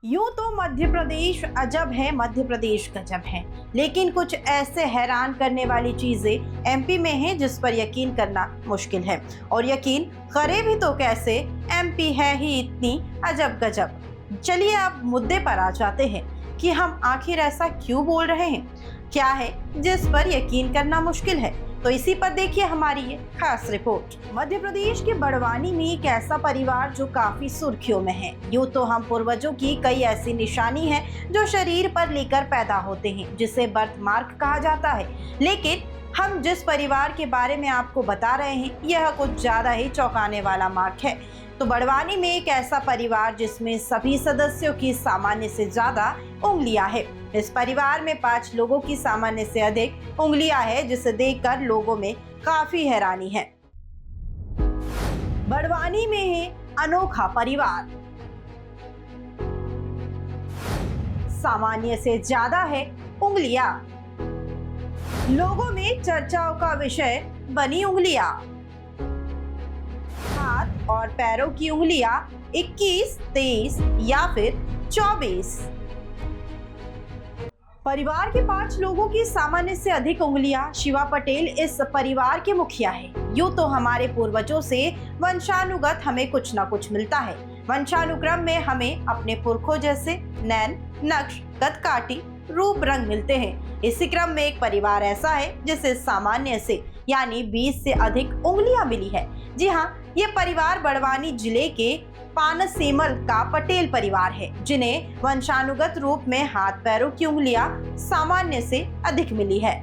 यूं तो मध्य प्रदेश अजब है, मध्य प्रदेश गजब है, लेकिन कुछ ऐसे हैरान करने वाली चीजें एमपी में हैं जिस पर यकीन करना मुश्किल है। और यकीन करे भी तो कैसे, एमपी है ही इतनी अजब गजब। चलिए अब मुद्दे पर आ जाते हैं कि हम आखिर ऐसा क्यों बोल रहे हैं, क्या है जिस पर यकीन करना मुश्किल है। तो इसी पर देखिए हमारी ये खास रिपोर्ट। मध्य प्रदेश के बड़वानी में एक ऐसा परिवार जो काफी सुर्खियों में है। यूं तो हम पूर्वजों की कई ऐसी निशानी है जो शरीर पर लेकर पैदा होते हैं, जिसे बर्थ मार्क कहा जाता है, लेकिन हम जिस परिवार के बारे में आपको बता रहे हैं यह कुछ ज्यादा ही चौंकाने वाला मार्क है। तो बड़वानी में एक ऐसा परिवार जिसमें सभी सदस्यों की सामान्य से ज्यादा उंगलियां हैं। इस परिवार में 5 लोगों की सामान्य से अधिक उंगलियां हैं, जिसे देखकर लोगों में काफी हैरानी है। बड़वानी में है अनोखा परिवार, सामान्य से ज्यादा है उंगलियां। लोगों में चर्चाओं का विषय बनी उंगलियां। हाथ और पैरों की उंगलियां 21, 23 या फिर 24। परिवार के 5 लोगों की सामान्य से अधिक उंगलियां। शिवा पटेल इस परिवार के मुखिया है। यूं तो हमारे पूर्वजों से वंशानुगत हमें कुछ न कुछ मिलता है। वंशानुक्रम में हमें अपने पुरखों जैसे नैन, नक्श, कदकाठी, रूप, रंग मिलते हैं। इसी क्रम में एक परिवार ऐसा है जिसे सामान्य से यानी 20 से अधिक उंगलियां मिली है। जी हाँ, ये परिवार बड़वानी जिले के पानसेमल का पटेल परिवार है, जिन्हें वंशानुगत रूप में हाथ पैरों की उंगलियां सामान्य से अधिक मिली है।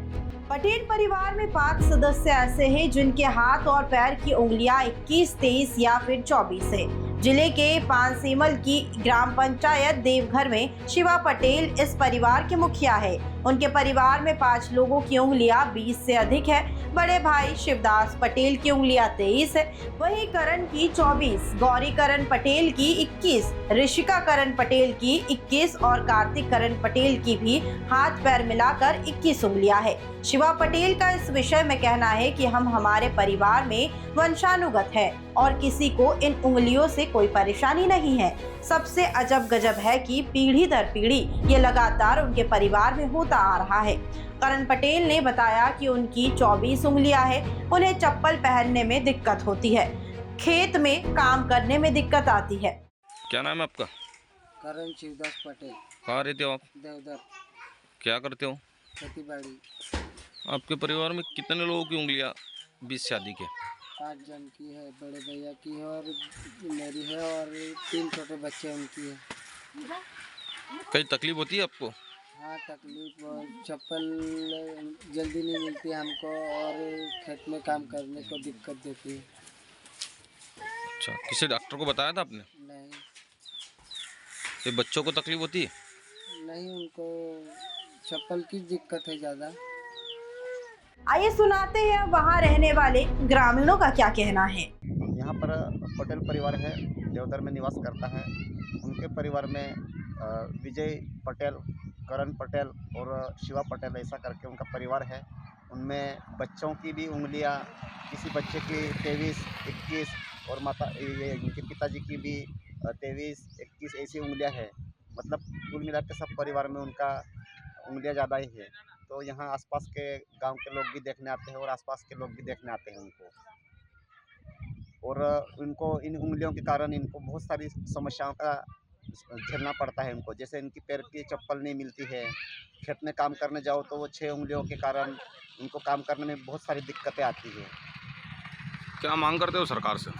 पटेल परिवार में 5 सदस्य ऐसे हैं जिनके हाथ और पैर की उंगलियां 21, 23 या फिर 24 है। जिले के पानसेमल की ग्राम पंचायत देवघर में शिवा पटेल इस परिवार के मुखिया है। उनके परिवार में 5 लोगों की उंगलियां 20 से अधिक है। बड़े भाई शिवदास पटेल की उंगलियां 23 है, वहीं करण की 24, गौरी करण पटेल की 21, ऋषिका करण पटेल की 21 और कार्तिक करण पटेल की भी हाथ पैर मिलाकर 21 उंगलियां है। शिवा पटेल का इस विषय में कहना है कि हम हमारे परिवार में वंशानुगत है और किसी को इन उंगलियों से कोई परेशानी नहीं है। सबसे अजब गजब है कि पीढ़ी दर पीढ़ी ये लगातार उनके परिवार में होता आ रहा है। करण पटेल ने बताया कि उनकी 24 उंगलियां हैं। उन्हें चप्पल पहनने में दिक्कत होती है, खेत में काम करने में दिक्कत आती है। क्या नाम है आपका? करण शिवदास पटेल। कहाँ रहते हो आप? देवधर। क्या करते हो? खेती बाड़ी। आपके परिवार में कितने लोगों की उंगलियां 20 शादी के? 5 जन की है, बड़े भैया की है और मेरी है और 3 छोटे बच्चे उनकी है। कई तकलीफ होती है आपको? हाँ, तकलीफ और चप्पल जल्दी नहीं मिलती हमको और खेत में काम करने को दिक्कत देती है। अच्छा, किसी डॉक्टर को बताया था आपने? नहीं। ये बच्चों को तकलीफ होती है? नहीं, उनको चप्पल की दिक्कत है ज़्यादा। आइए सुनाते हैं वहाँ रहने वाले ग्रामीणों का क्या कहना है। यहाँ पर पटेल परिवार है, देवधर में निवास करता है। उनके परिवार में विजय पटेल, करण पटेल और शिवा पटेल ऐसा करके उनका परिवार है। उनमें बच्चों की भी उंगलियाँ, किसी बच्चे की 23, 21 और माता ये उनके पिताजी की भी 23, 21 ऐसी उंगलियाँ है। मतलब कुल मिला के सब परिवार में उनका उंगलियाँ ज़्यादा ही है। तो यहाँ आसपास के गांव के लोग भी देखने आते हैं और आसपास के लोग भी देखने आते हैं उनको। और इनको इन उंगलियों के कारण इनको बहुत सारी समस्याओं का झेलना पड़ता है उनको। जैसे इनकी पैर की चप्पल नहीं मिलती है, खेत में काम करने जाओ तो वो 6 उंगलियों के कारण उनको काम करने में बहुत सारी दिक्कतें आती है। क्या मांग करते हो सरकार से?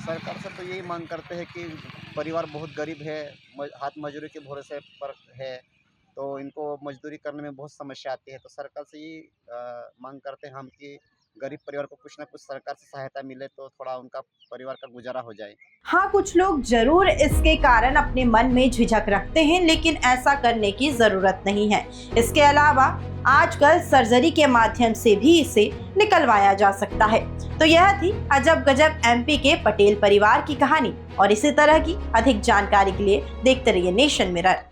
सरकार से तो यही मांग करते हैं कि परिवार बहुत गरीब है, हाथ मजदूरी के भरोसे पर है, तो इनको मजदूरी करने में बहुत समस्या आती है। तो सरकार से ये मांग करते हैं हम कि गरीब परिवार को कुछ ना कुछ सरकार से सहायता मिले तो थोड़ा उनका परिवार का गुजारा हो जाए। हाँ, कुछ लोग जरूर इसके कारण अपने मन में झिझक रखते हैं, लेकिन ऐसा करने की जरूरत नहीं है। इसके अलावा आजकल सर्जरी के माध्यम से भी इसे निकलवाया जा सकता है। तो यह थी अजब गजब एमपी के पटेल परिवार की कहानी, और इसी तरह की अधिक जानकारी के लिए देखते रहिए नेशन मिरर।